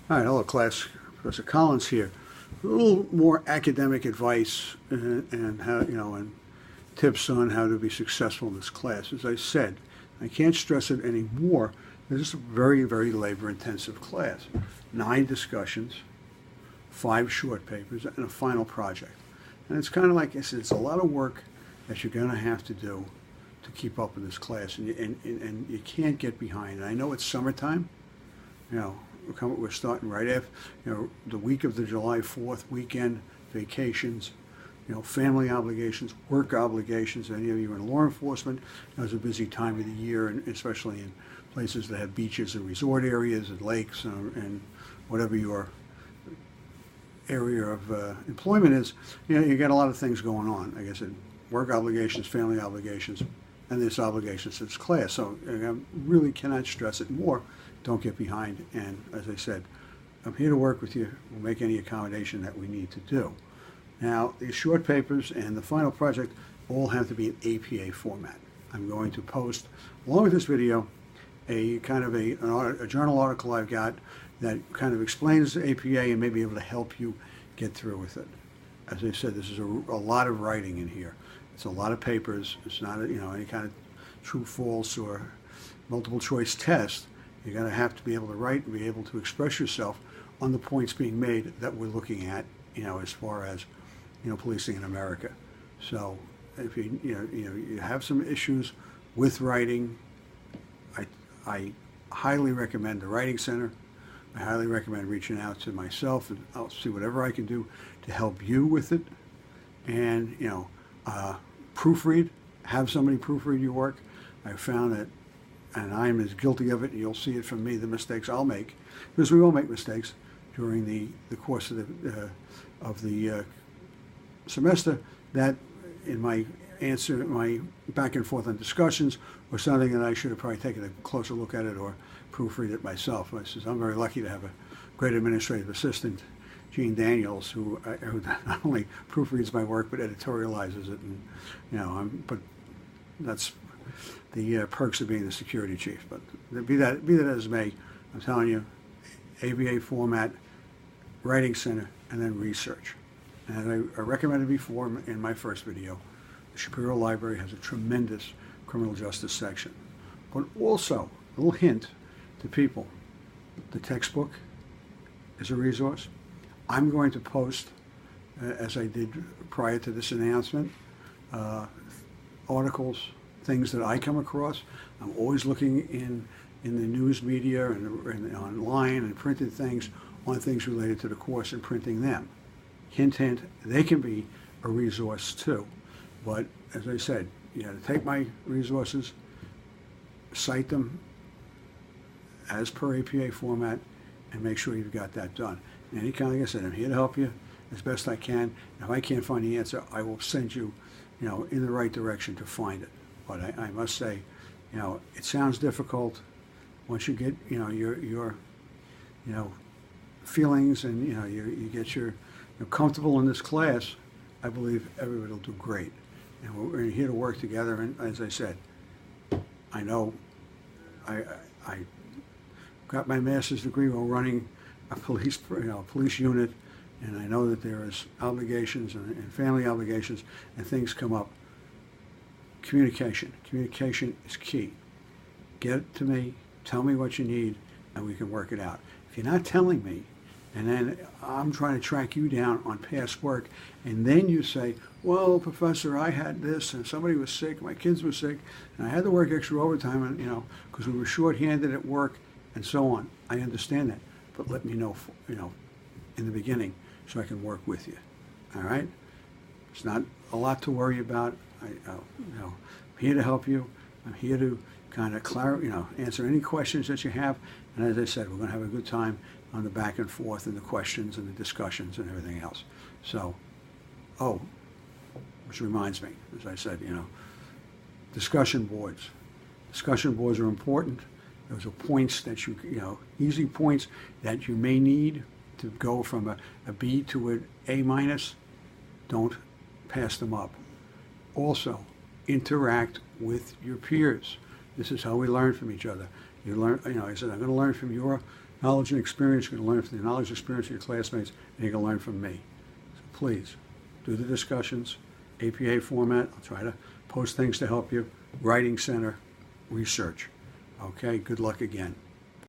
All right, hello class. Professor Collins here. A little more academic advice and how and tips on how to be successful in this class. As I said, I can't stress it anymore. This is a very, very labor-intensive class. 9 discussions, 5 short papers, and a final project. And it's kind of like I said, it's a lot of work that you're going to have to do to keep up with this class, and you can't get behind. And I know it's summertime. We're starting right after, the week of the July 4th weekend, vacations, family obligations, work obligations. Any of you in law enforcement, it's a busy time of the year, and especially in places that have beaches and resort areas and lakes and whatever your area of employment is. You got a lot of things going on. Like I said, work obligations, family obligations, and there's obligations to this class. So I really cannot stress it more. Don't get behind. And as I said, I'm here to work with you. We'll make any accommodation that we need to do. Now, these short papers and the final project all have to be in APA format. I'm going to post, along with this video, a kind of a journal article I've got that kind of explains the APA and may be able to help you get through with it. As I said, this is a lot of writing in here. It's a lot of papers. It's not any kind of true, false, or multiple choice test. You're going to have to be able to write and be able to express yourself on the points being made that we're looking at, as far as, policing in America. So if you have some issues with writing, I highly recommend the Writing Center. I highly recommend reaching out to myself, and I'll see whatever I can do to help you with it. And, proofread, have somebody proofread your work. I found that, and I'm as guilty of it, and you'll see it from me, the mistakes I'll make, because we all make mistakes during the course of the semester, that in my back and forth on discussions or something that I should have probably taken a closer look at it or proofread it myself. I'm very lucky to have a great administrative assistant, Jean Daniels, who not only proofreads my work but editorializes it, and but that's the perks of being the security chief. But be that as it may, I'm telling you, ABA format, Writing Center, and then research. And I recommended before in my first video, the Shapiro Library has a tremendous criminal justice section. But also, a little hint to people, the textbook is a resource. I'm going to post, as I did prior to this announcement, articles, things that I come across. I'm always looking in the news media and online and printed things on things related to the course and printing them. Hint, hint, they can be a resource too. But as I said, you got to take my resources, cite them as per APA format, and make sure you've got that done. And like I said, I'm here to help you as best I can. And if I can't find the answer, I will send you, in the right direction to find it. But I must say, it sounds difficult once you get, your feelings and, you get you're comfortable in this class. I believe everybody will do great. And we're here to work together. And as I said, I know I got my master's degree while running a police unit, and I know that there is obligations and family obligations, and things come up. Communication is key. Get it to me, tell me what you need, and we can work it out. If you're not telling me, and then I'm trying to track you down on past work, and then you say, well, Professor, I had this, and somebody was sick, my kids were sick, and I had to work extra overtime, and because we were short-handed at work, and so on. I understand that, but let me know, in the beginning, so I can work with you. All right? It's not a lot to worry about. I'm here to help you. I'm here to kind of answer any questions that you have. And as I said, we're going to have a good time on the back and forth and the questions and the discussions and everything else. So, which reminds me, as I said, discussion boards. Discussion boards are important. Those are points that easy points that you may need to go from a B to an A-. Don't pass them up. Also, interact with your peers. This is how we learn from each other. You learn, I said, I'm going to learn from your knowledge and experience. You're going to learn from the knowledge and experience of your classmates, and you're going to learn from me. So please, do the discussions, APA format. I'll try to post things to help you. Writing center, research. Okay, good luck again.